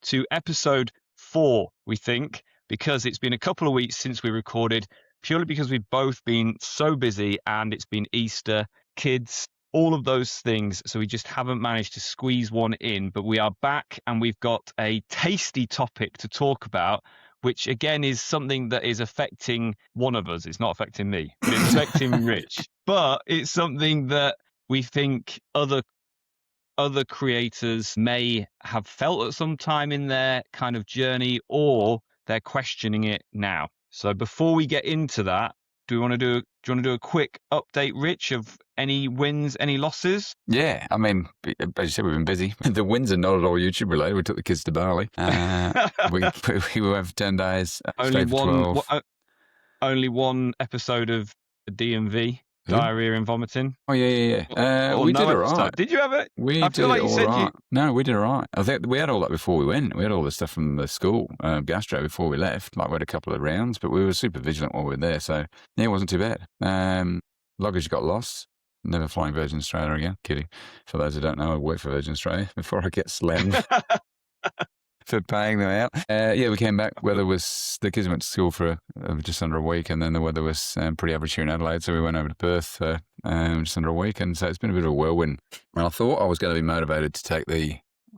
to episode 4, we think, because it's been a couple of weeks since we recorded, purely because we've both been so busy and it's been Easter, kids, all of those things. So we just haven't managed to squeeze one in, but we are back and we've got a tasty topic to talk about, which again is something that is affecting one of us. It's not affecting me, but it's affecting Rich. But it's something that we think other creators may have felt at some time in their kind of journey, or they're questioning it now. So before we get into that, do you want to do a quick update, Rich, of any wins, any losses? Yeah, I mean, as you said, we've been busy. The wins are not at all YouTube related. We took the kids to Bali. We have 10 days. Only stayed for 12. Only one episode of DMV. Diarrhea and vomiting. Oh yeah. Or we no did all episode. right. Did you have it? We I feel did like you all said right. No, we did all right. I think we had all that before we went. We had all the stuff from the school gastro before we left. Like we had a couple of rounds, but we were super vigilant while we were there. So yeah, it wasn't too bad. Luggage got lost. Never flying Virgin Australia again. Kidding. For those who don't know, I worked for Virgin Australia before I get slammed for paying them out. Yeah, we came back. The kids went to school for just under a week, and then the weather was pretty average here in Adelaide, so we went over to Perth for just under a week, and so it's been a bit of a whirlwind. And I thought I was going to be motivated to take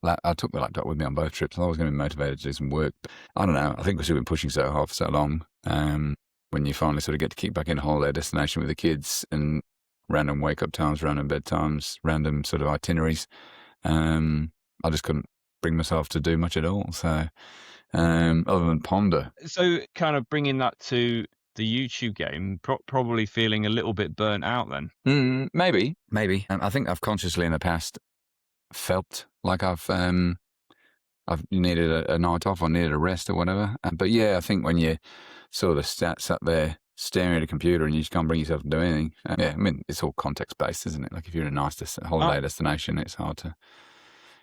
I took the laptop with me on both trips. I was going to be motivated to do some work. But I don't know. I think because we've been pushing so hard for so long, when you finally sort of get to kick back in a holiday destination with the kids and random wake-up times, random bedtimes, random sort of itineraries, I just couldn't bring myself to do much at all. So other than ponder. So kind of bringing that to the YouTube game, probably feeling a little bit burnt out then. Maybe. And I think I've consciously in the past felt like I've needed a night off or needed a rest or whatever. But yeah, I think when you sort of sat there staring at a computer and you just can't bring yourself to do anything. Yeah, I mean, it's all context based, isn't it? Like if you're in a nice holiday destination, it's hard to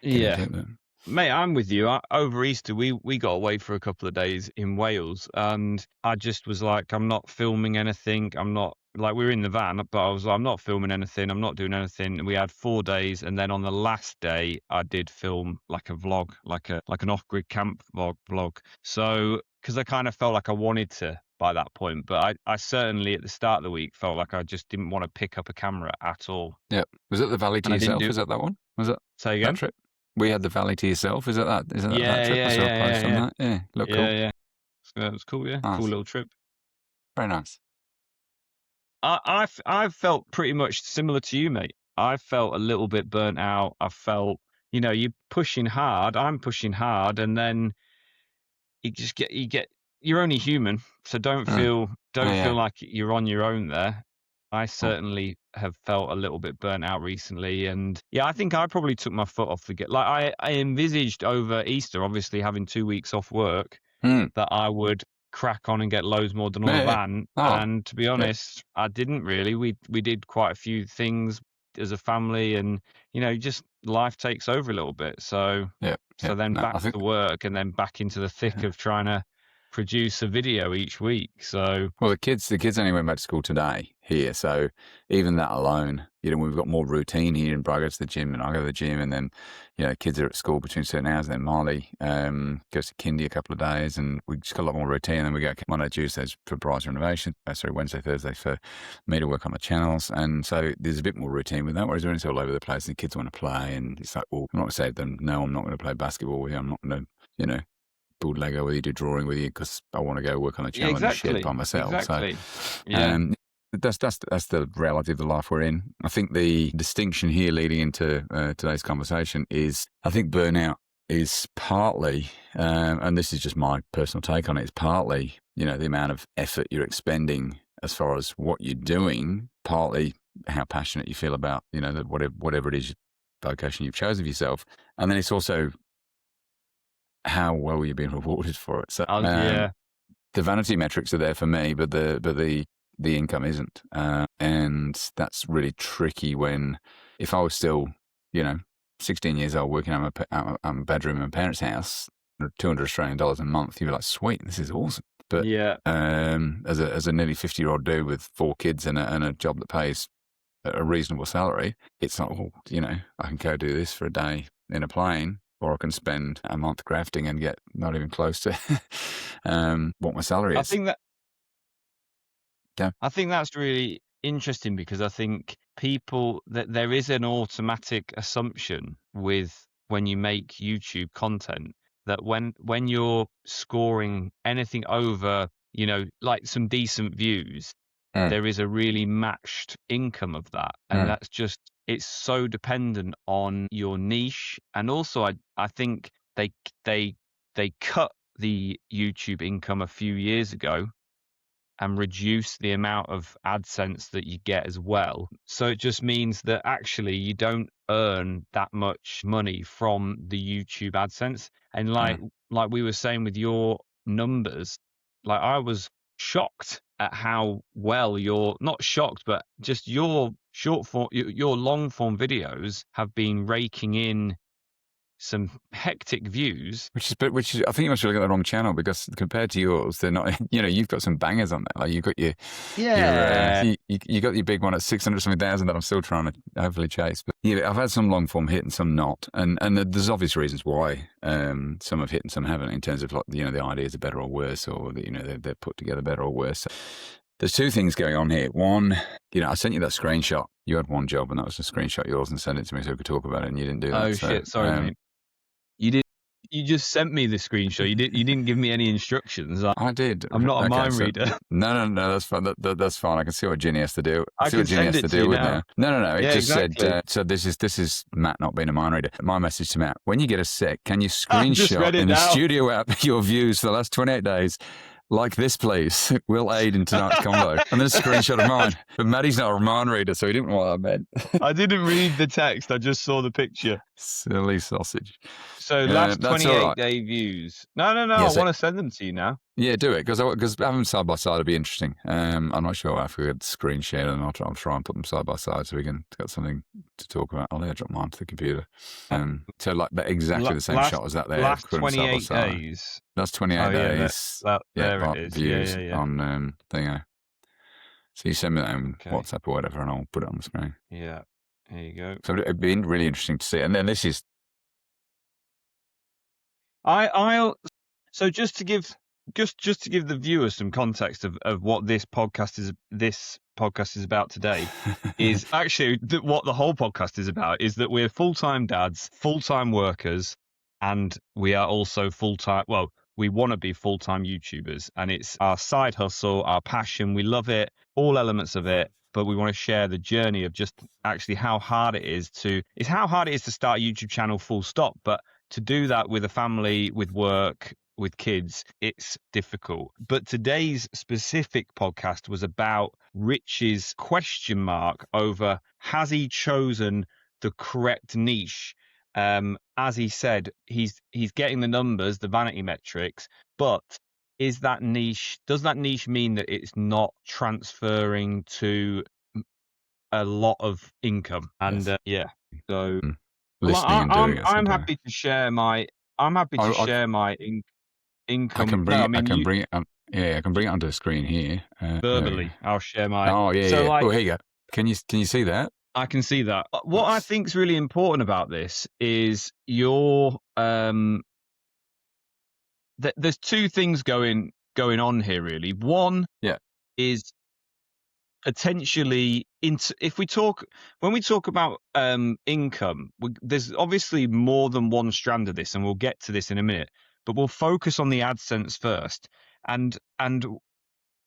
get into it. Mate, I'm with you. Over Easter, we got away for a couple of days in Wales, and I just was like, I'm not filming anything. I'm not, like, we were in the van, but I was like, I'm not filming anything. I'm not doing anything. And we had 4 days, and then on the last day, I did film like a vlog, like an off-grid camp vlog. So, because I kind of felt like I wanted to by that point, but I certainly at the start of the week felt like I just didn't want to pick up a camera at all. Yeah. Was it the Valley to yourself? Is that one? Was it? Say again? That trip? We had the Valley to yourself. Is that that trip? Yeah, I saw a post on that. Yeah, looked cool. Yeah. So it was cool, yeah. Nice. Cool little trip. Very nice. I've felt pretty much similar to you, mate. I felt a little bit burnt out. I felt, you're pushing hard. I'm pushing hard, and then you're only human, so don't feel like you're on your own there. I certainly have felt a little bit burnt out recently, and yeah, I think I probably took my foot off the gas. Like I envisaged over Easter, obviously having 2 weeks off work, that I would crack on and get loads more done on the van. And to be honest, I didn't really. We did quite a few things as a family, and just life takes over a little bit. So then back to work, and then back into the thick of trying to produce a video each week. So the kids only went back to school today here, so even that alone, we've got more routine here. And I go to the gym, and I go to the gym, and then kids are at school between certain hours, and then Marley goes to kindy a couple of days, and we just got a lot more routine. And then we go Monday, Tuesdays for prize renovation, Wednesday, Thursday for me to work on the channels, and so there's a bit more routine with that. Whereas when it's all over the place, the kids want to play, and it's like, well, I'm not going to say to them, no, I'm not going to play basketball with you, I'm not going to build Lego with you, do drawing with you, because I want to go work on a channel and shit by myself. Exactly. So that's the reality of the life we're in. I think the distinction here leading into today's conversation is, I think burnout is partly, and this is just my personal take on it, it's partly, the amount of effort you're expending as far as what you're doing, partly how passionate you feel about, whatever it is, vocation you've chosen for yourself. And then it's also how well you're being rewarded for it. So the vanity metrics are there for me, but the income isn't, and that's really tricky. If I was still 16 years old working out my bedroom in my parents' house, $200 Australian a month, you'd be like, sweet, this is awesome. But as a nearly 50-year-old dude with 4 kids and a job that pays a reasonable salary, it's not, I can go do this for a day in a plane or I can spend a month grafting and get not even close to what my salary is. I think that's really interesting, because I think that there is an automatic assumption when you make YouTube content that when you're scoring anything over, like some decent views, there is a really matched income of that. And that's just, it's so dependent on your niche. And also I think they cut the YouTube income a few years ago and reduce the amount of AdSense that you get as well. So it just means that actually you don't earn that much money from the YouTube AdSense. And like we were saying with your numbers, like I was shocked at how well not shocked, but just your short form, your long form videos have been raking in some hectic views. Which is, I think you must be looking at the wrong channel, because compared to yours, they're not. You've got some bangers on there. Like you've got your you got your big one at 600-something thousand that I'm still trying to hopefully chase. But yeah, I've had some long form hit and some not, and there's obvious reasons why some have hit and some haven't, in terms of like the ideas are better or worse, or they're put together better or worse. So there's two things going on here. One, I sent you that screenshot. You had one job, and that was to screenshot yours and send it to me so we could talk about it, and you didn't do that. Oh shit! Sorry, mate. You just sent me the screenshot. You didn't give me any instructions. I did. I'm not a mind reader. No, that's fine. That's fine. I can see what Ginny has to do. I can send it to you now. No. It just said. So this is Matt not being a mind reader. My message to Matt: when you get a sec, can you screenshot in the studio app your views for the last 28 days? Like this, please. Will aid in tonight's convo. And then a screenshot of mine. But Maddie's not a mind reader, so he didn't know what I meant. I didn't read the text. I just saw the picture. Silly sausage. So last 28-day views. No. Yeah, I want to send them to you now. Yeah, do it, because having them side by side would be interesting. I'm not sure if we could screen share them. I'll try and put them side by side so we can got something to talk about. I'll airdrop mine to the computer. So like exactly the same shot as that there. Last 28 days. That's 28 days. There it is. Views on thing. So you send me that on WhatsApp or whatever, and I'll put it on the screen. Yeah, there you go. So it'd be really interesting to see. And then this is. So just to give the viewers some context of what this podcast is about today, is actually what the whole podcast is about, is that we're full-time dads, full-time workers, and we are also full-time, well, we want to be full-time YouTubers, and it's our side hustle, our passion. We love it, all elements of it, but we want to share the journey of just actually how hard it is to start a YouTube channel, full stop. But to do that with a family, with work, with kids, it's difficult. But today's specific podcast was about Rich's question mark over, has he chosen the correct niche? As he said, he's getting the numbers, the vanity metrics, but does that niche mean that it's not transferring to a lot of income? And so I'm happy to share my income. I can bring it onto the screen here. Verbally, I'll share my. Oh yeah. So yeah. Here you go. Can you see that? I can see that. What I think is really important about this is your there's two things going on here really. One is potentially when we talk about income, there's obviously more than one strand of this, and we'll get to this in a minute, but we'll focus on the AdSense first. And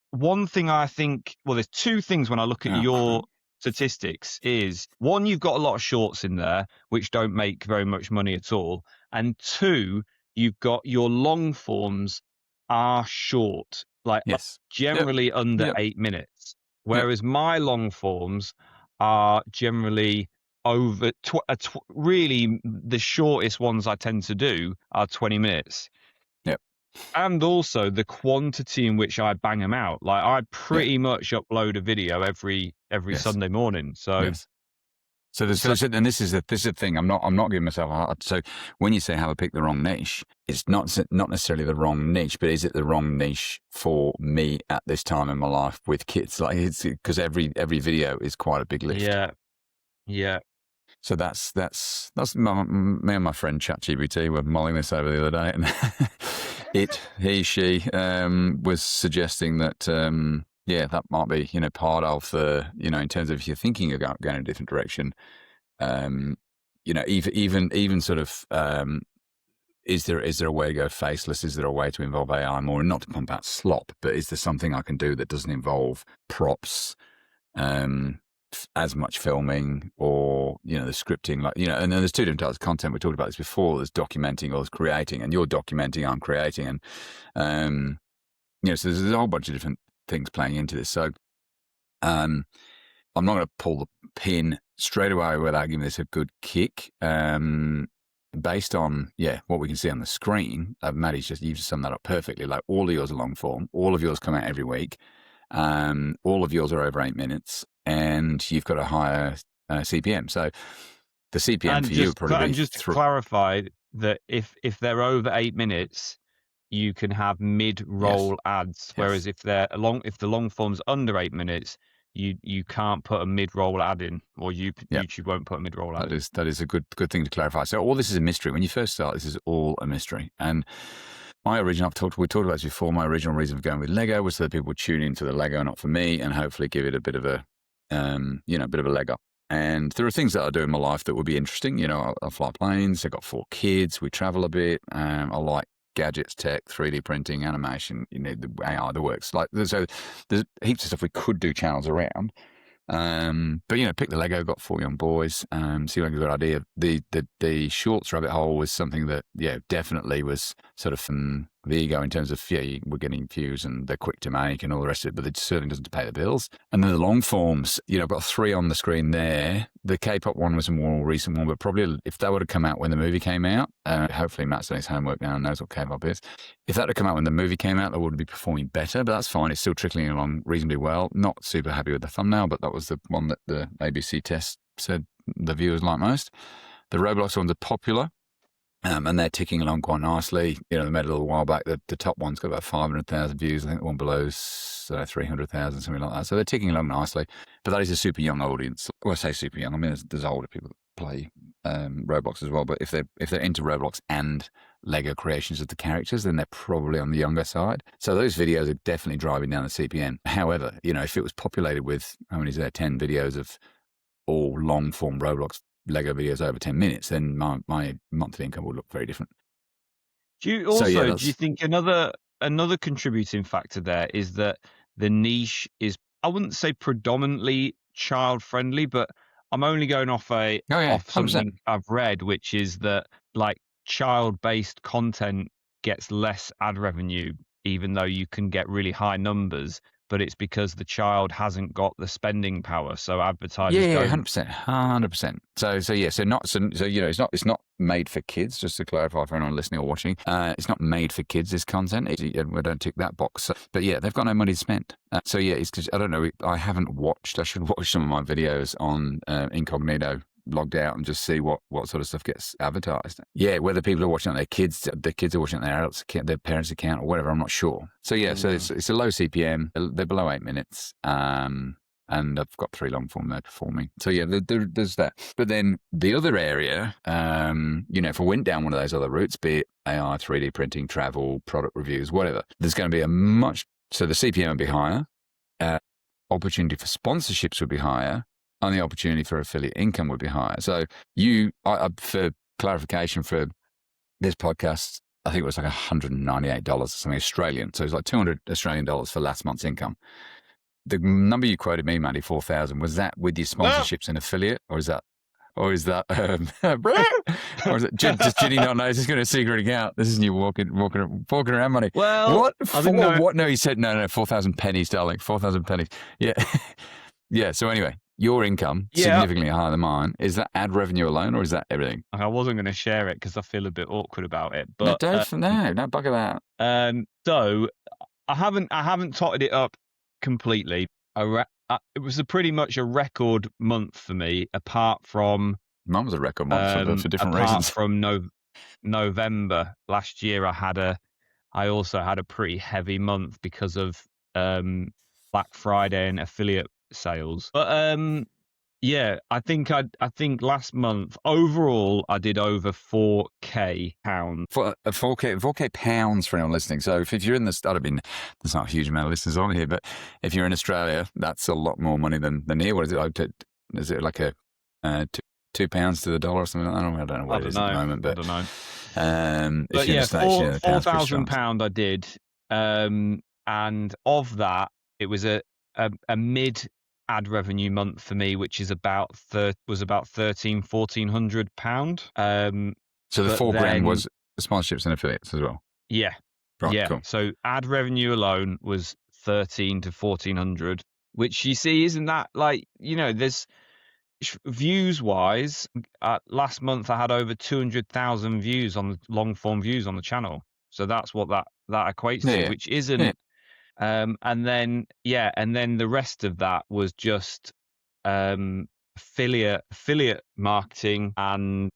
one thing I think, well, there's two things when I look at your statistics is, one, you've got a lot of shorts in there which don't make very much money at all, and two, you've got your long forms are short, like generally under 8 minutes, whereas my long forms are generally over really the shortest ones I tend to do are 20 minutes. And also the quantity in which I bang them out. Like I pretty much upload a video every Sunday morning. So, and this is the thing. I'm not giving myself a hard. So when you say have I picked the wrong niche, it's not necessarily the wrong niche, but is it the wrong niche for me at this time in my life with kids? Like it's because every video is quite a big lift. Yeah. So that's me and my friend ChatGPT were mulling this over the other day, and she was suggesting that that might be part of the in terms of if you're thinking of going in a different direction, even sort of is there a way to go faceless? Is there a way to involve AI more, and not to pump out slop, but is there something I can do that doesn't involve props? As much filming or the scripting, and then there's two different types of content. We talked about this before. There's documenting or there's creating, and you're documenting, I'm creating, and so there's a whole bunch of different things playing into this. So I'm not going to pull the pin straight away without giving this a good kick. Based on what we can see on the screen, Matty's you've summed that up perfectly. Like, all of yours are long form, all of yours come out every week, all of yours are over 8 minutes, and you've got a higher CPM. So the CPM for you would probably be. And just to clarify that if they're over 8 minutes, you can have mid-roll ads, whereas if the long form's under 8 minutes, you can't put a mid-roll ad in, or YouTube won't put a mid-roll ad in. That is a good thing to clarify. So all this is a mystery. When you first start, this is all a mystery. And we talked about this before. My original reason for going with Lego was so that people would tune into the Lego, not for me, and hopefully give it a bit of a bit of a leg up. And there are things that I do in my life that would be interesting. I fly planes. I've got 4 kids. We travel a bit. I like gadgets, tech, 3D printing, animation. The AI, the works. So there's heaps of stuff we could do channels around. But pick the Lego. Got 4 young boys. See like a good idea. The shorts rabbit hole was something that definitely was sort of the ego in terms of we're getting views and they're quick to make and all the rest of it, but it certainly doesn't pay the bills. And then the long forms, I've got 3 on the screen there. The K-pop one was a more recent one, but probably if that would have come out when the movie came out, hopefully Matt's done his homework now and knows what K-pop is. If that had come out when the movie came out, that would be performing better, but that's fine. It's still trickling along reasonably well. Not super happy with the thumbnail, but that was the one that the ABC test said the viewers like most. The Roblox ones are popular. And they're ticking along quite nicely. They made it a little while back. The top one's got about 500,000 views. I think the one below's 300,000, something like that. So they're ticking along nicely. But that is a super young audience. Well, I say super young. I mean, there's older people that play Roblox as well. But if they're into Roblox and Lego creations of the characters, then they're probably on the younger side. So those videos are definitely driving down the CPM. However, if it was populated with, how many is there, 10 videos of all long form Roblox Lego videos over 10 minutes, then my monthly income would look very different. Do you think another contributing factor there is that the niche is, I wouldn't say predominantly child friendly, but I'm only going off something I've read, which is that like child based content gets less ad revenue, even though you can get really high numbers. But it's because the child hasn't got the spending power, so advertisers. 100%. So it's not made for kids. Just to clarify for anyone listening or watching, it's not made for kids. This content, we don't tick that box. But they've got no money to spend. It's because I don't know. I haven't watched. I should watch some of my videos on incognito, logged out, and just see what sort of stuff gets advertised. Whether people are watching on their kids are watching on their adults account, their parents' account, or whatever, I'm not sure. So so it's a low CPM. They're below 8 minutes, and I've got 3 long form there performing. So there's that. But then the other area, if I went down one of those other routes, be it AI, 3D printing, travel, product reviews, whatever, there's going to be so the CPM would be higher, opportunity for sponsorships would be higher, and the opportunity for affiliate income would be higher. So for clarification for this podcast, I think it was like $198 or something Australian. So it's like $200 Australian for last month's income. The number you quoted me, Matty, 4,000, was that with your sponsorships and affiliate, or is that or is that just Ginny not know? Is this going to secret account? This is you walking around money. Well, what? What? No, he said no, 4,000 pennies, darling, 4,000 pennies. Yeah, yeah. So anyway, your income significantly higher than mine. Is that ad revenue alone, or is that everything? I wasn't going to share it because I feel a bit awkward about it. But no, don't bugger that. So I haven't totted it up completely. It was pretty much a record month for me, apart from... Mine was a record month for different reasons. Apart from November last year, I also had a pretty heavy month because of Black Friday and affiliate sales. But Yeah, I think last month overall I did over 4K pounds. For 4K pounds for anyone listening. So if you're in I mean, there's not a huge amount of listeners on here, but if you're in Australia, that's a lot more money than here. What is it like? Is it like a £2 to the dollar or something? I don't know what it is at the moment, but if But you're in yeah, the States, you know, the pound's pretty strong. £4,000 I did, and of that, it was a mid ad revenue month for me, which is about £1,300-1,400. So the But £4,000 then was sponsorships and affiliates as well. yeah, Right, yeah. cool. So ad revenue alone was 13 to 1,400, which you see, isn't that like, there's views wise, last month I had over 200,000 views on the long form views on the channel. So that's what that equates to, Yeah, which isn't. And then the rest of that was just affiliate marketing and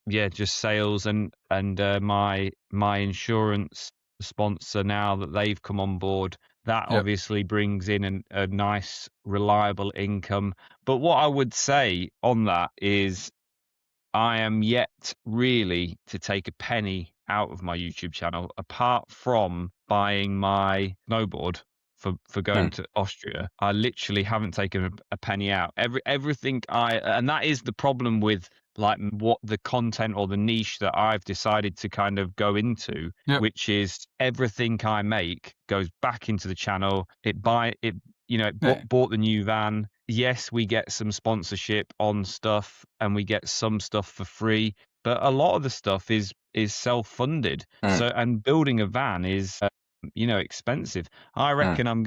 just sales and my insurance sponsor, now that they've come on board, that yep. obviously brings in a nice reliable income. But what I would say on that is I am yet really to take a penny out of my YouTube channel, apart from buying my snowboard for going to Austria. I literally haven't taken a penny out. Everything and that is the problem with like what the content or the niche that I've decided to kind of go into, Yep. which is everything I make goes back into the channel. Bought the new van. Yes, we get some sponsorship on stuff and we get some stuff for free, but a lot of the stuff is self-funded. So, and building a van is, expensive. I reckon I'm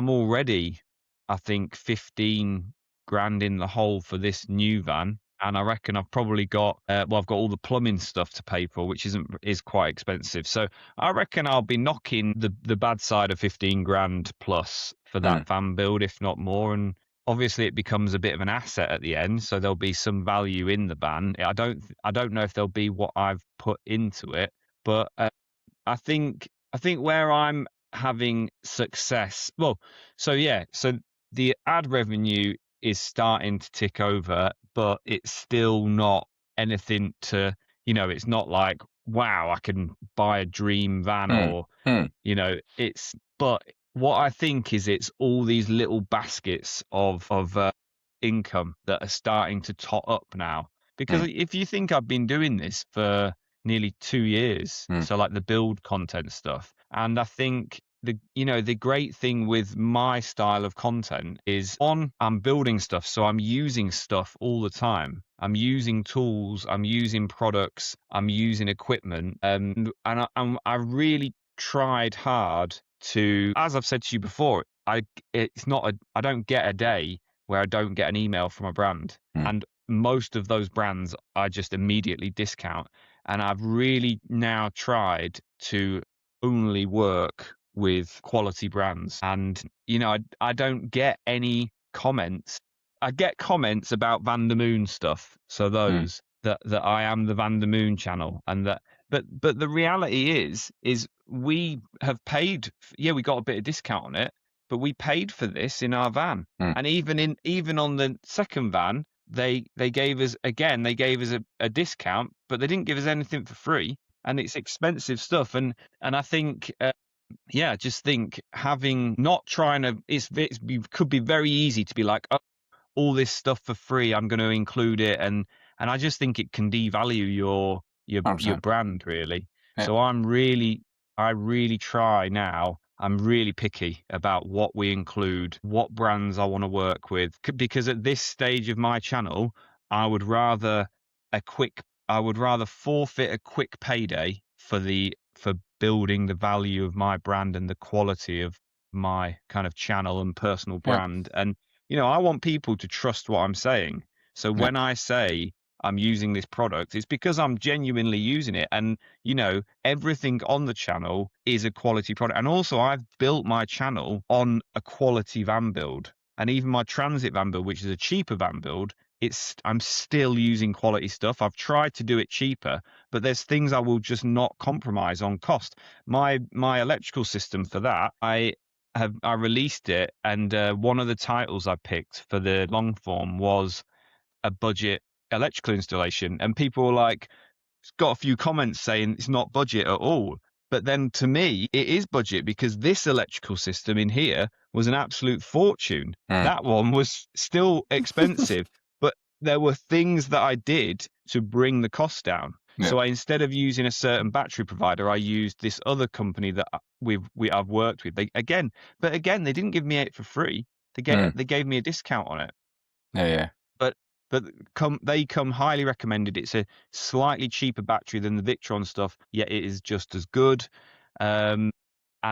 already, I think 15 grand in the hole for this new van. And I reckon I've probably got, I've got all the plumbing stuff to pay for, which is quite expensive. So I reckon I'll be knocking the bad side of 15 grand plus for that van build, if not more. And obviously it becomes a bit of an asset at the end. So there'll be some value in the van. I don't know if there'll be what I've put into it, but I think where I'm having success. Well, so the ad revenue is starting to tick over, but it's still not anything to, it's not like, wow, I can buy a dream van or, but what I think is it's all these little baskets of income that are starting to tot up now. Because if you think I've been doing this for nearly 2 years, so like the build content stuff, and I think the great thing with my style of content is, I'm building stuff, so I'm using stuff all the time. I'm using tools, I'm using products, I'm using equipment, and I really tried hard to, as I've said to you before, I don't get a day where I don't get an email from a brand. And most of those brands I just immediately discount. And I've really now tried to only work with quality brands. And, I don't get any comments. I get comments about Van der Moon stuff. So those that I am the Van der Moon channel, and that, but the reality is we have paid. Yeah, we got a bit of discount on it, but we paid for this in our van. And even on the second van, they gave us a discount, but they didn't give us anything for free. And it's expensive stuff. And I think, I just think having not trying to, it could be very easy to be like, oh, all this stuff for free, I'm going to include it, and I just think it can devalue your 100%. brand, really. Yeah. So I really try now. I'm really picky about what we include, what brands I want to work with, because at this stage of my channel, I would rather forfeit a quick payday for building the value of my brand and the quality of my kind of channel and personal brand. And I want people to trust what I'm saying. So when I say I'm using this product, it's because I'm genuinely using it. And, everything on the channel is a quality product. And also, I've built my channel on a quality van build. And even my transit van build, which is a cheaper van build, I'm still using quality stuff. I've tried to do it cheaper, but there's things I will just not compromise on cost. My electrical system for that, I released it, and one of the titles I picked for the long form was a budget electrical installation, and people were like, got a few comments saying it's not budget at all. But then to me, it is budget because this electrical system in here was an absolute fortune. Mm. That one was still expensive, but there were things that I did to bring the cost down. Yeah. So instead of using a certain battery provider, I used this other company that I've worked with. They didn't give me it for free. They gave me a discount on it. Yeah. But they come highly recommended. It's a slightly cheaper battery than the Victron stuff, yet it is just as good. And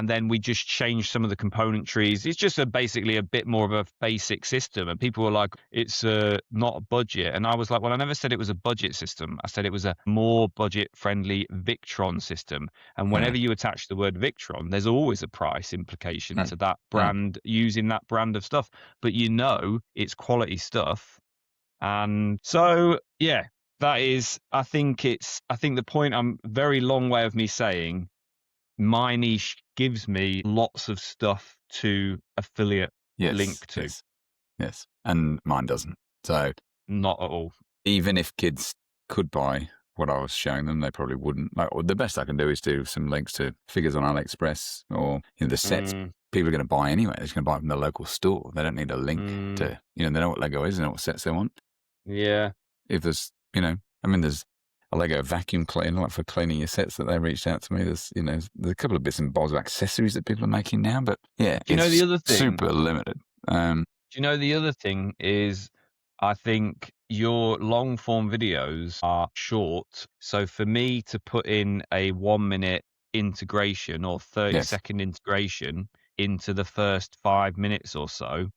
then we just changed some of the componentries. It's just basically a bit more of a basic system. And people were like, it's not a budget. And I was like, well, I never said it was a budget system. I said it was a more budget-friendly Victron system. And whenever you attach the word Victron, there's always a price implication to that brand, using that brand of stuff. But it's quality stuff. And so, yeah, that is, I think the point, I'm very long way of me saying my niche gives me lots of stuff to affiliate link to. Yes. And mine doesn't. So not at all. Even if kids could buy what I was showing them, they probably wouldn't. Like, the best I can do is do some links to figures on AliExpress, or the sets people are going to buy anyway. They're just going to buy from the local store. They don't need a link to, they know what Lego is, they know what sets they want. Yeah. If there's, there's a Lego vacuum cleaner, like for cleaning your sets, that they reached out to me. There's, there's a couple of bits and bobs of accessories that people are making now, but yeah, do you know the other thing? Super limited. Do you know the other thing is, I think your long form videos are short. So for me to put in a 1 minute integration or 30-second integration into the first 5 minutes or so,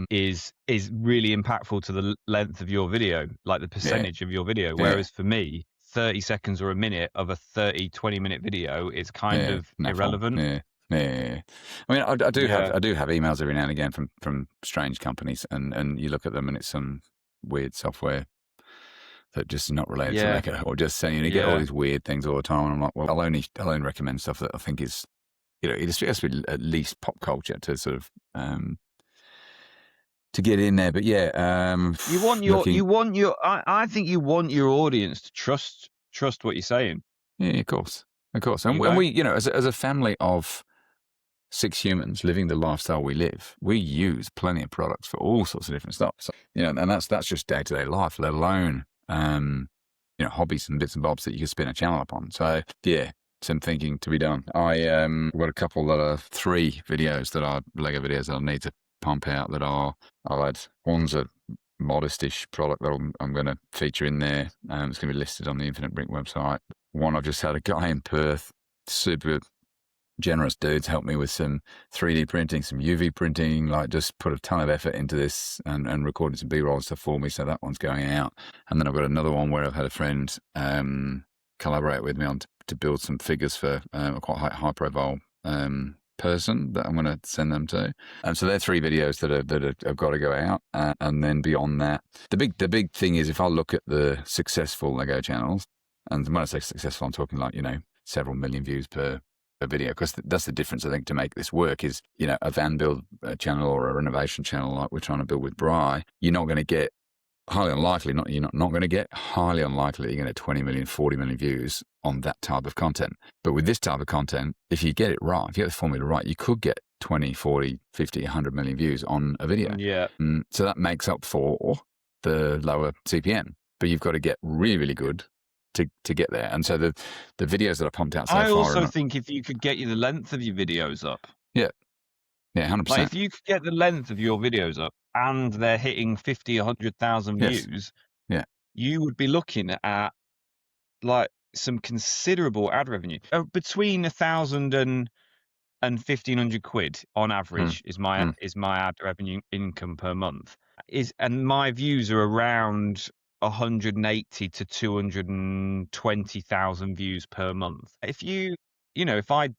is really impactful to the length of your video, like the percentage of your video. Whereas for me, 30 seconds or a minute of a 20 minute video is kind of irrelevant. Yeah. I mean, I do have emails every now and again from strange companies, and you look at them and it's some weird software that just is not related to Lego, or just saying you get all these weird things all the time. And I'm like, well, I'll only recommend stuff that I think is, it has to be at least pop culture to sort of to get in there. But I think you want your audience to trust what you're saying. Yeah, of course. And we, as a family of 6 humans living the lifestyle we live, we use plenty of products for all sorts of different stuff. So, and that's just day-to-day life, let alone, hobbies and bits and bobs that you can spin a channel upon. So yeah, some thinking to be done. I've got a couple that are 3 videos that are Lego videos that I'll need to pump out that I'll add. One's a modest-ish product that I'm going to feature in there. It's going to be listed on the Infinite Brink website. One, I've just had a guy in Perth, super generous dudes, help me with some 3D printing, some UV printing, like just put a ton of effort into this and recording some B-roll stuff for me. So that one's going out. And then I've got another one where I've had a friend collaborate with me on to build some figures for a quite high profile person that I'm going to send them to. And so they're 3 videos that have got to go out. And then beyond that, the big thing is, if I look at the successful Lego channels, and when I say successful, I'm talking like, several million views per video, because that's the difference, I think, to make this work is, a van build channel or a renovation channel like we're trying to build with Bri, you're not going to get highly unlikely that you're going to get 20 million, 40 million views on that type of content. But with this type of content, if you get it right, if you get the formula right, you could get 20, 40, 50, 100 million views on a video. Yeah. So that makes up for the lower CPM, but you've got to get really, really good to get there. And so the videos that I pumped out so far. I also think if you could get the length of your videos up. Yeah, 100%. Like if you could get the length of your videos up and they're hitting 50, 100,000 views, you would be looking at like some considerable ad revenue. Between 1,000 and 1,500 quid on average is my ad revenue income per month. And my views are around 180 to 220,000 views per month. If if I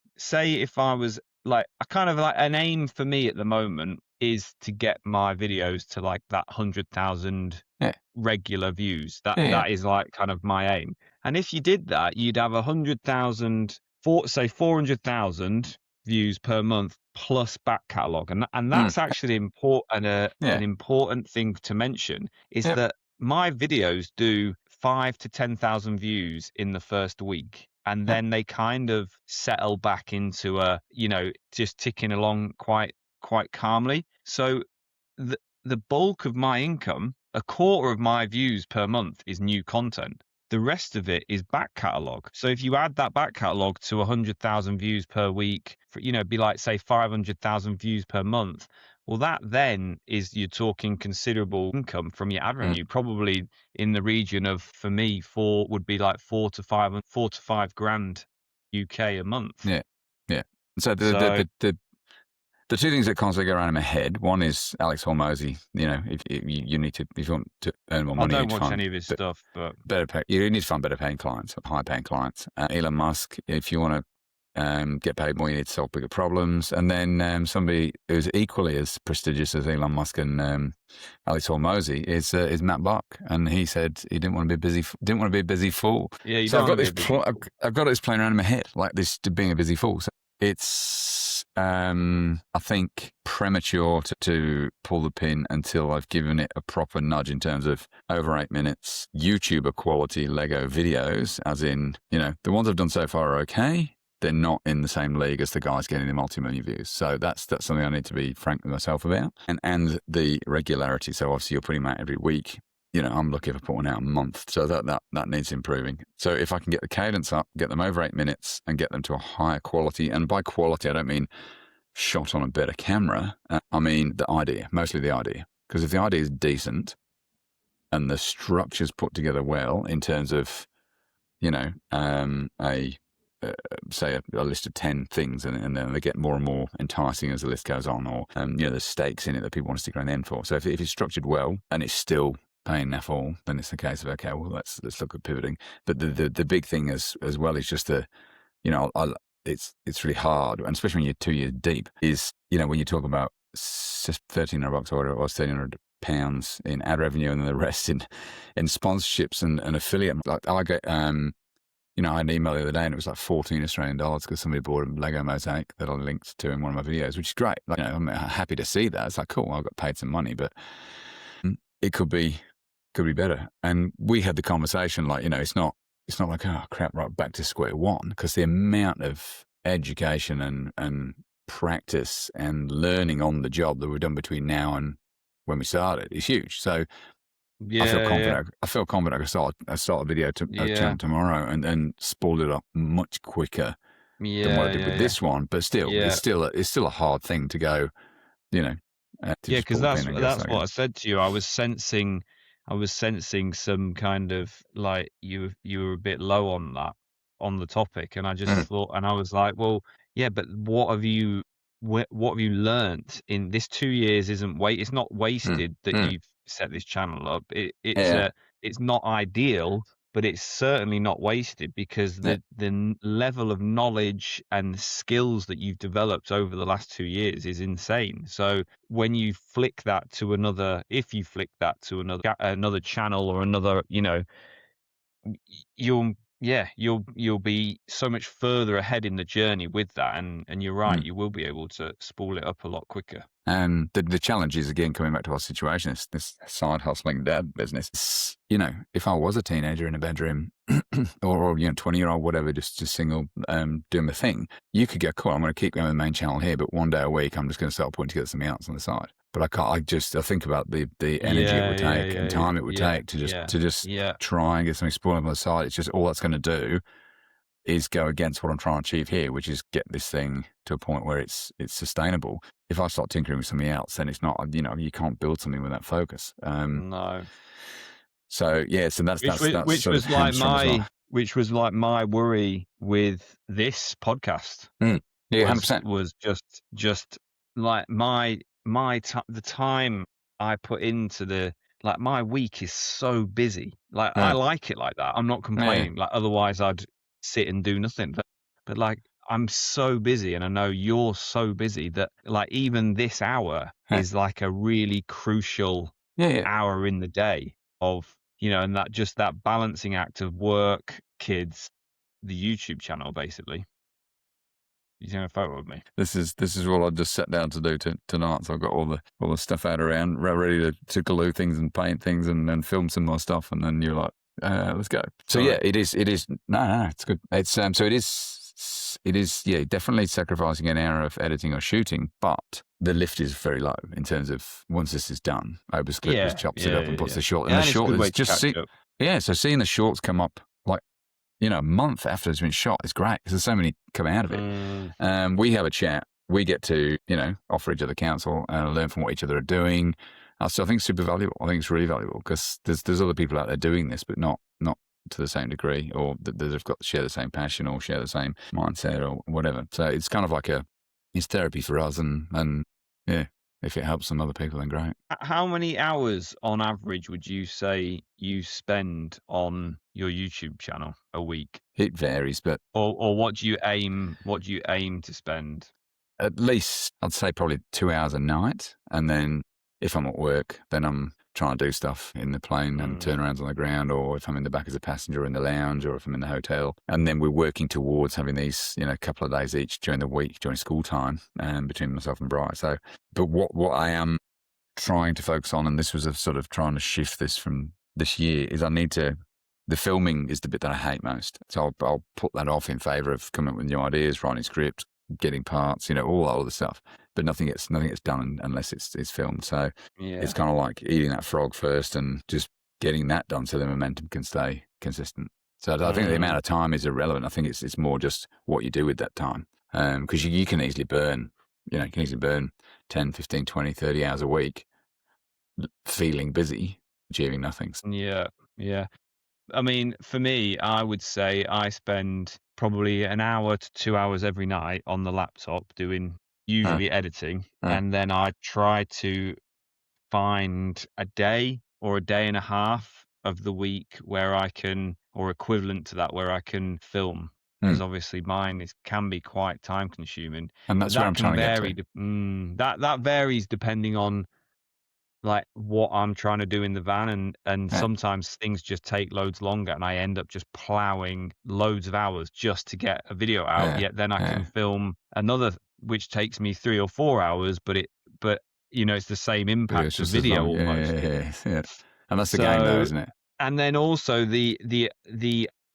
was like, a kind of like an aim for me at the moment is to get my videos to like that 100,000 regular views. That is like kind of my aim. And if you did that, you'd have 100,000, say 400,000 views per month plus back catalog, and Mm. that's actually important. An Yeah. important thing to mention is Yep. that my videos do 5 to 10,000 views in the first week, and Yep. then they kind of settle back into a, just ticking along quite calmly. So the bulk of my income, a quarter of my views per month is new content. The rest of it is back catalog. So if you add that back catalog to 100,000 views per week, for, be like, say, 500,000 views per month. Well, that then is, you're talking considerable income from your ad Mm. revenue, probably in the region of, for me, would be like 4 to 5 grand UK a month. Yeah. Yeah. So So the two things that constantly go around in my head, one is Alex Hormozy. If you need to, if you want to earn more I money, you need don't to watch find any of his stuff, but better pay. You need to find better paying clients, higher paying clients. Elon Musk, if you want to get paid more, you need to solve bigger problems. And then somebody who's equally as prestigious as Elon Musk and Alex Hormozy is Matt Buck, and he said he didn't want to be didn't want to be a busy fool. yeah, you So don't I've want got to be this, a busy fool. I've got this playing around in my head, like this to being a busy fool. So it's, I think, premature to pull the pin until I've given it a proper nudge in terms of over 8 minutes, YouTuber quality Lego videos, as in, the ones I've done so far are okay. They're not in the same league as the guys getting the multi-million views. So that's something I need to be frank with myself about. And the regularity. So obviously you're putting them out every week. I'm looking for putting out a month. So that needs improving. So if I can get the cadence up, get them over 8 minutes and get them to a higher quality, and by quality, I don't mean shot on a better camera. I mean the idea, mostly the idea. Because if the idea is decent and the structure's put together well in terms of, say a list of 10 things, and then they get more and more enticing as the list goes on, or there's stakes in it that people want to stick around the end for. So if it's structured well and it's still paying enough all, then it's the case of, okay, well, let's look at pivoting. But the big thing as well is just it's really hard, and especially when you're 2 years deep, is, when you talk about $1,300 or whatever it was, £1,300 in ad revenue, and then the rest in sponsorships and affiliate. Like I get, I had an email the other day and it was like 14 Australian dollars because somebody bought a Lego mosaic that I linked to in one of my videos, which is great. Like, I'm happy to see that. It's like, cool, I got paid some money, but it could be better. And we had the conversation, like, it's not like, oh crap, right, back to square one, because the amount of education and practice and learning on the job that we've done between now and when we started is huge. So I feel Yeah, yeah, confident. I feel confident I can start a video yeah, channel tomorrow and spool it up much quicker than what I yeah, did with yeah, this one. But still, yeah. it's still a hard thing to go, to Yeah, just because pull the that's pin and go, that's so what again. I said to you. I was sensing some kind of, like, you were a bit low on the topic, and I just Mm, thought, and I was like, well, yeah, but what have you learnt in this 2 years? It's not mm, wasted that mm. you've set this channel up. Yeah, It's not ideal, but it's certainly not wasted, because yeah. the level of knowledge and skills that you've developed over the last 2 years is insane. So when you flick that to another, if you flick that to another channel or another, you'll you'll be so much further ahead in the journey with that, and you're right, Mm. you will be able to spool it up a lot quicker. And the challenge is, again, coming back to our situation, this side hustling dad business. If I was a teenager in a bedroom or 20-year-old, whatever, just single, doing the thing, you could go, cool, I'm going to keep going with the main channel here, but one day a week, I'm just going to start putting together something else on the side. But I can't, I think about the energy it Yeah, would yeah, take and yeah, time it would yeah, take to yeah, just yeah. try and get something sprawling on the side. It's just all that's going to do is go against what I'm trying to achieve here, which is get this thing to a point where it's sustainable. If I start tinkering with something else, then it's not, you can't build something with that focus. No. So yeah, so that's Which sort of was like hamstrung as well. my worry with this podcast, Mm. Yeah, 100%. was just like the time I put into like, my week is so busy. Like, I Yeah, like it like that. I'm not yeah, complaining. Like, otherwise I'd sit and do nothing. But like, I'm so busy, and I know you're so busy, that like, even this hour yeah, is like a really crucial yeah, yeah. hour in the day of, and that balancing act of work, kids, the YouTube channel, basically. You taking a photo of me? This is what I just sat down to do tonight. So I've got all the stuff out around, ready to glue things and paint things and film some more stuff. And then you're like, let's go. So Sorry. yeah, it is. No, it's good. It's so it is. Yeah, definitely sacrificing an hour of editing or shooting, but the lift is very low in terms of once this is done. Obus Clippers chops it up and puts the short. And Yeah, the and it's a short good way is to just catch up. yeah. So seeing the shorts come up like a month after it's been shot is great because there's so many come out of it. We have a chat. We get to offer each other counsel and learn from what each other are doing. So I think it's super valuable. I think it's really valuable because there's other people out there doing this, but not to the same degree, or that they've got to share the same passion or share the same mindset or whatever. So it's kind of like it's therapy for us, and yeah, if it helps some other people, then great. How many hours on average would you say you spend on your YouTube channel a week? It varies, but or what do you aim to spend? At least I'd say probably 2 hours a night, and then if I'm at work, then I'm trying to do stuff in the plane and turnarounds on the ground, or if I'm in the back as a passenger in the lounge, or if I'm in the hotel. And then we're working towards having these, couple of days each during the week, during school time, between myself and Bright. So, but what I am trying to focus on, and this was a sort of trying to shift this from this year, is the filming is the bit that I hate most. So I'll put that off in favour of coming up with new ideas, writing scripts, getting parts, all that other stuff. But nothing gets done unless it's filmed. So it's kind of like eating that frog first and just getting that done so the momentum can stay consistent. So I think the amount of time is irrelevant. I think it's more just what you do with that time. Because you can easily burn, 10, 15, 20, 30 hours a week feeling busy, achieving nothing. Yeah. I mean, for me, I would say I spend probably an hour to 2 hours every night on the laptop doing usually editing, and then I try to find a day or a day and a half of the week where I can, or equivalent to that, where I can film. Because obviously mine can be quite time consuming, and that's where I'm trying to get to. That varies depending on like what I'm trying to do in the van, and sometimes things just take loads longer and I end up just plowing loads of hours just to get a video out. Yet then I can film another which takes me 3 or 4 hours, but it's the same impact of video almost. Yeah. And that's the game though, isn't it? And then also the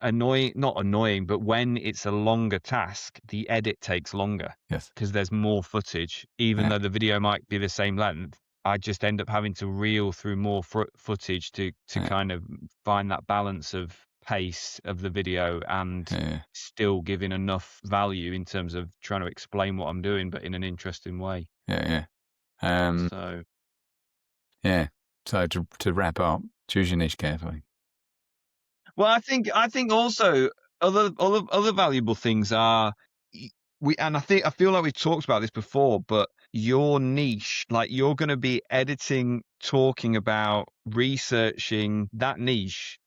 annoying, not annoying, but when it's a longer task, the edit takes longer. Yes. Because there's more footage, even though the video might be the same length. I just end up having to reel through more footage to kind of find that balance of pace of the video and still giving enough value in terms of trying to explain what I'm doing, but in an interesting way. So to wrap up, choose your niche carefully. Well, I think also other valuable things are I feel like we've talked about this before, but your niche, like you're going to be editing, talking about, researching that niche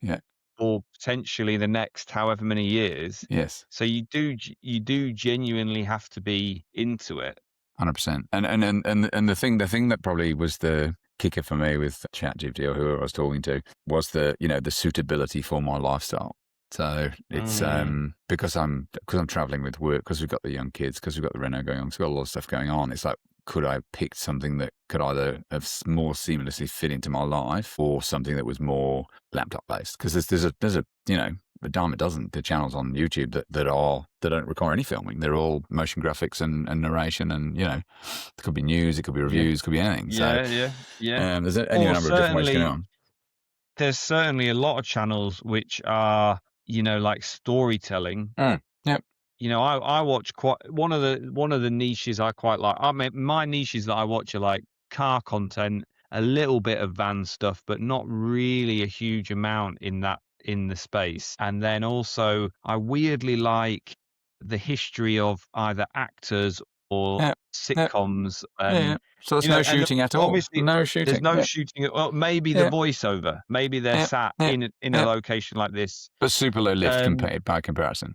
for potentially the next however many years. Yes. So you do genuinely have to be into it. 100%. And the thing that probably was the kicker for me with ChatGPT or whoever I was talking to was the suitability for my lifestyle. So it's because I'm traveling with work, because we've got the young kids, because we've got the reno going on, because we've got a lot of stuff going on. It's like, could I have picked something that could either have more seamlessly fit into my life, or something that was more laptop based? Because there's a a dime a dozen the channels on YouTube that don't require any filming. They're all motion graphics and narration, and it could be news, it could be reviews, it could be anything. There's any number of different ways to get on. There's certainly a lot of channels which are like storytelling. Yep. I watch one of the niches I quite like. I mean, my niches that I watch are like car content, a little bit of van stuff, but not really a huge amount in the space. And then also I weirdly like the history of either actors or sitcoms. So there's no shooting at all. Obviously, no shooting. There's no shooting. Well, maybe the voiceover. Maybe they're sat in a location like this. But super low lift by comparison.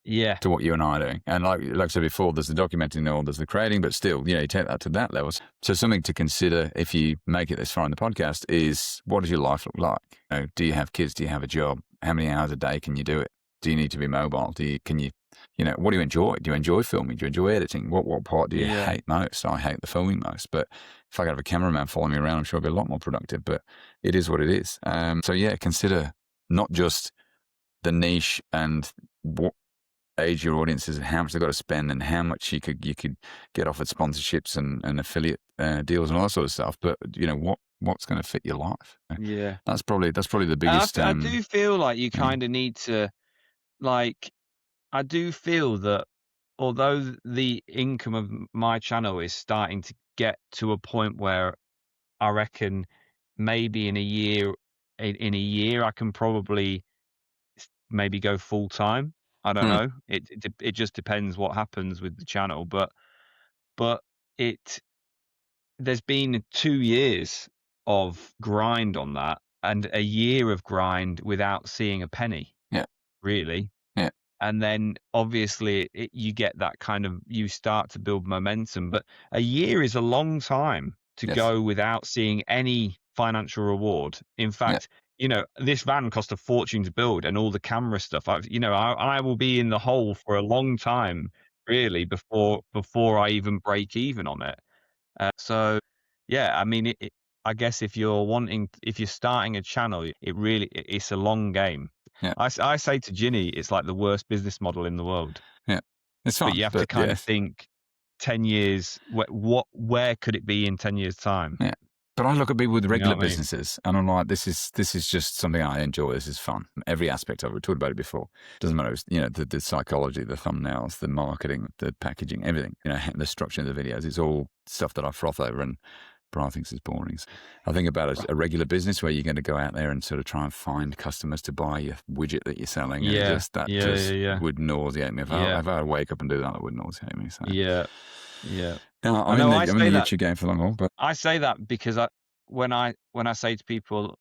Yeah. To what you and I are doing. And like I said before, there's the documenting and there's the creating, but still, you take that to that level. So something to consider if you make it this far in the podcast is, what does your life look like? Do you have kids? Do you have a job? How many hours a day can you do it? Do you need to be mobile? Can you what do you enjoy? Do you enjoy filming? Do you enjoy editing? What part do you Yeah. hate most? I hate the filming most, but if I could have a cameraman following me around, I'm sure I'd be a lot more productive, but it is what it is. So yeah, consider not just the niche and what age your audience is and how much they've got to spend and how much you could get off at sponsorships and affiliate deals and all that sort of stuff, but what's going to fit your life. Yeah. That's probably the I, biggest I do feel like you yeah. kind of need to, like, I do feel that although the income of my channel is starting to get to a point where I reckon maybe in a year I can probably maybe go full time. I don't Hmm. know. It just depends what happens with the channel, but it there's been 2 years of grind on that and a year of grind without seeing a penny, Yeah. really. Yeah. And then obviously you get that kind of, you start to build momentum, but a year is a long time to Yes. go without seeing any financial reward. In Yeah. fact, this van cost a fortune to build and all the camera stuff. I will be in the hole for a long time, really, before I even break even on it. So yeah, I mean, I guess if you're starting a channel, it's a long game. Yeah. I say to Ginny, it's like the worst business model in the world, Yeah. It's but fun, you have to but kind of yes. think 10 years, where could it be in 10 years time? Yeah. But I look at people with You know regular what I mean? businesses and I'm like, this is just something I enjoy. This is fun. Every aspect of it. We talked about it before. Doesn't matter. It's, the psychology, the thumbnails, the marketing, the packaging, everything, the structure of the videos. It's all stuff that I froth over and Brian thinks is boring. So I think about a regular business where you're going to go out there and sort of try and find customers to buy your widget that you're selling. And Yeah, that yeah, yeah, just yeah, would nauseate me. If I yeah, had to wake up and do that, it would nauseate me. So yeah, yeah. now I I'm in know. the I say that. YouTube game for the long haul, but I say that because when I say to people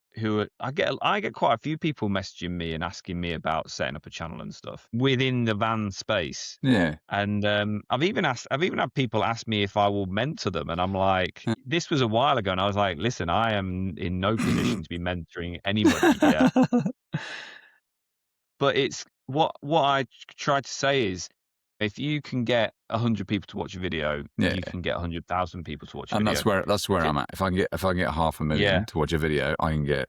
I get quite a few people messaging me and asking me about setting up a channel and stuff within the van space. yeah. And I've even had people ask me if I will mentor them, and I'm like, this was a while ago, and I was like, listen, I am in no position to be mentoring anybody yet. But it's what I try to say is, if you can get 100 people to watch a video, Yeah. you can get 100,000 people to watch a And video. that's where I'm at. If I can get 500,000 Yeah, to watch a video, I can get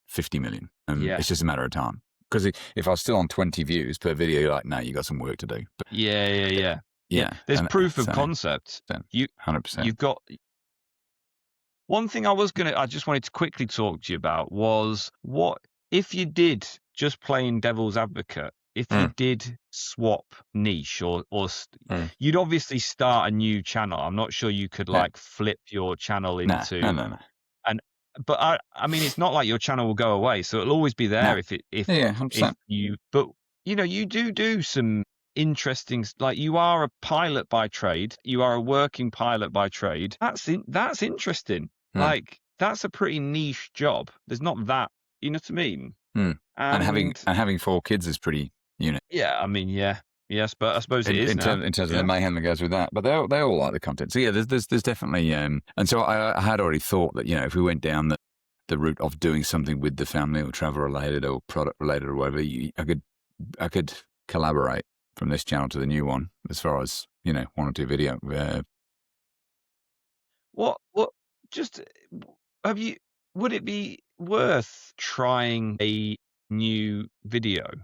50 million. And yeah, it's just a matter of time. Because if I was still on 20 views per video, you're like, no, you got some work to do. But yeah, yeah, yeah, yeah. yeah, There's and proof of so concept. You 100%. you've got one thing I just wanted to quickly talk to you about was, what if you did, just playing devil's advocate, if you Mm, did swap niche mm. you'd obviously start a new channel. I'm not sure you could Yeah. like flip your channel No, no, into no, no. and but I mean, it's not like your channel will go away, so it'll always be No. there Yeah, if 100%. you but you do some interesting like, you are a pilot by trade, you are a working pilot by trade. That's interesting. Mm, Like, that's a pretty niche job. There's not that, you know what I mean? mm. And And having 4 kids is pretty unique. yeah, I mean, yeah. Yes, but I suppose it is now. In terms of the Yeah. mayhem that goes with that, but they all like the content. So yeah, there's definitely and so I had already thought that if we went down the route of doing something with the family or travel related or product related or whatever, I could collaborate from this channel to the new one as far as 1 or 2 video. What just have you would it be worth trying a new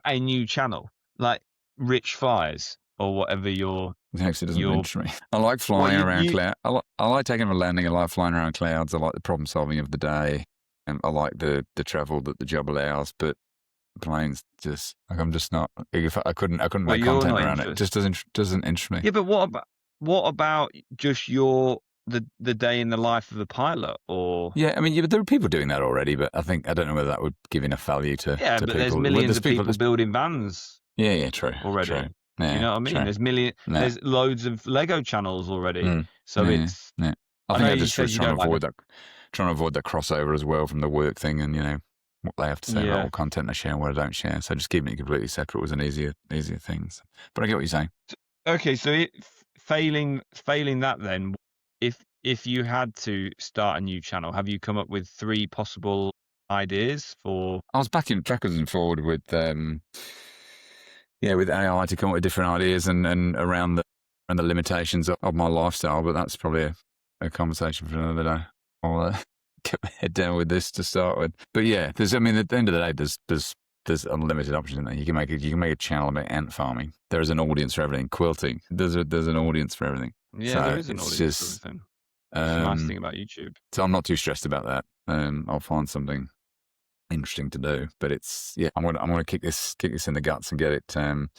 a new channel, like Rich Fires or whatever It actually doesn't your interest me. I like well, flying around cloud. I like taking a landing. I like flying around clouds. I like the problem solving of the day. And I like the travel that the job allows. But planes just like I'm just not. If I couldn't well, make you're content not around it. It just interested. doesn't interest me. Yeah, but what about just the day in the life of the pilot? Or Yeah, I mean, but there are people doing that already. But I don't know whether that would give enough value to yeah, but there's people. Well, millions there's of people. people building vans Yeah, true, already. true. Do you Yeah, know what I mean? true. Yeah, There's loads of Lego channels already. mm, So yeah, yeah. I I think know I you just said was you don't like the trying to avoid that crossover as well from the work thing and what they have to say about yeah. what content I share and what I don't share. So just keeping it completely separate was an easier thing. So, but I get what you're saying. Okay, so failing that then, if you had to start a new channel, have you come up with 3 possible ideas for I was backwards and forward with with AI to come up with different ideas and around the limitations of my lifestyle. But that's probably a conversation for another day. I'll get my head down with this to start with. But yeah, at the end of the day, there's unlimited options in there. You can make a channel about ant farming. There is an audience for everything. Quilting. There's an audience for everything. Yeah, so there is an audience for everything. That's the nice thing about YouTube. So I'm not too stressed about that. I'll find something interesting to do. But I'm gonna kick this in the guts and get it to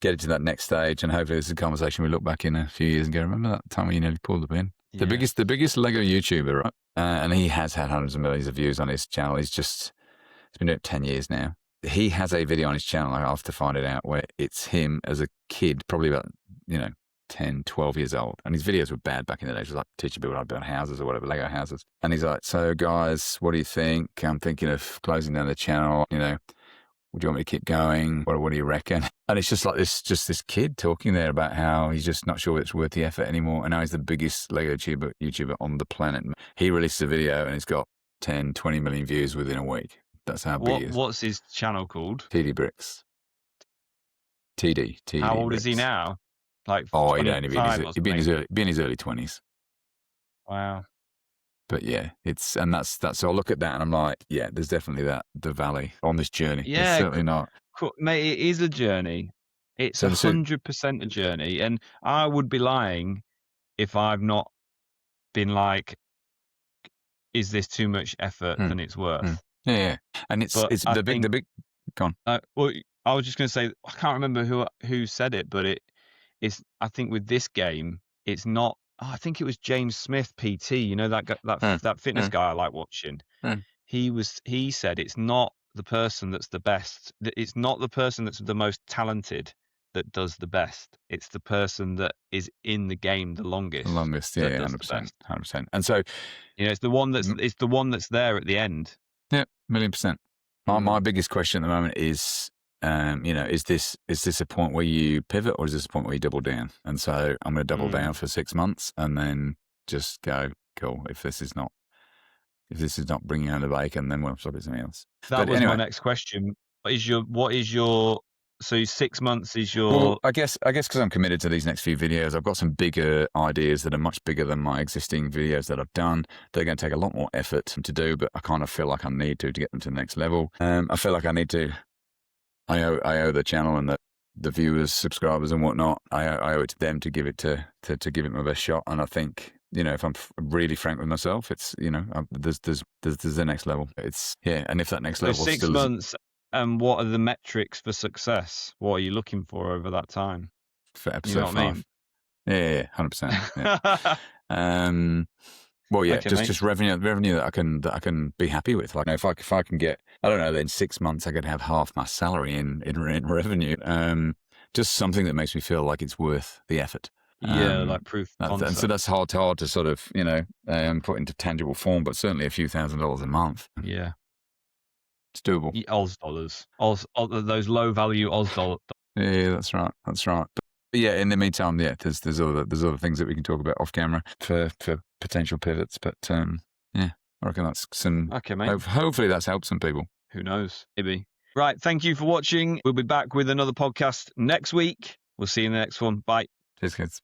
that next stage. And hopefully this is a conversation we look back in a few years and go, remember that time when you nearly pulled the pin? Yeah. The biggest Lego YouTuber, right? And he has had hundreds of millions of views on his channel. He's been doing it 10 years now. He has a video on his channel, I'll have to find it out, where it's him as a kid, probably about, 10, 12 years old. And his videos were bad back in the day. It was like teaching people how to build houses or whatever, Lego houses. And he's like, so guys, what do you think? I'm thinking of closing down the channel. Would you want me to keep going? What do you reckon? And it's just like this kid talking there about how he's just not sure it's worth the effort anymore. And now he's the biggest Lego YouTuber on the planet. He released a video and it's got 10, 20 million views within a week. That's how big he is. What's his channel called? TD Bricks. TD. How old is he now? Like, he'd only be in his early 20s. Wow. But yeah, so I look at that and I'm like, yeah, there's definitely the valley on this journey. Yeah, it's certainly not. Mate, it is a journey. It's 100% a journey. And I would be lying if I've not been like, is this too much effort than it's worth? Yeah. And it's the big, go on. Well, I was just going to say, I can't remember who said it, but I think with this game, it's not, I think it was James Smith, PT, that fitness guy I like watching. He said it's not the person that's the best. It's not the person that's the most talented that does the best. It's the person that is in the game the longest. 100%. And so, it's the one that's there at the end. Yeah, 1,000,000%. My biggest question at the moment is, is this a point where you pivot or is this a point where you double down? And so I'm going to double down for 6 months and then just go, cool. If this is not bringing home the bacon, then we'll look at something else. That was my next question. What is your so 6 months is your? Well, I guess because I'm committed to these next few videos, I've got some bigger ideas that are much bigger than my existing videos that I've done. They're going to take a lot more effort to do, but I kind of feel like I need to get them to the next level. I feel like I need to. I owe the channel and the viewers, subscribers, and whatnot. I owe it to them to give it to give it my best shot. And I think if I'm really frank with myself, it's there's the next level. And if that next level 6 months. And what are the metrics for success? What are you looking for over that time? For episode 5. I mean? Yeah, 100%. Yeah. Well, yeah, just revenue that I can be happy with. Like if I can get, I don't know, in 6 months I could have half my salary in revenue. Just something that makes me feel like it's worth the effort. Like proof of concept. And so that's hard to sort of put into tangible form, but certainly a few $1,000s a month. Yeah. It's doable. Oz dollars. Those low value Oz dollars. Yeah, that's right. But yeah, in the meantime, there's other things that we can talk about off camera for potential pivots. But I reckon that's some. Okay, mate. Hopefully that's helped some people. Who knows? Maybe. Right. Thank you for watching. We'll be back with another podcast next week. We'll see you in the next one. Bye. Cheers, kids.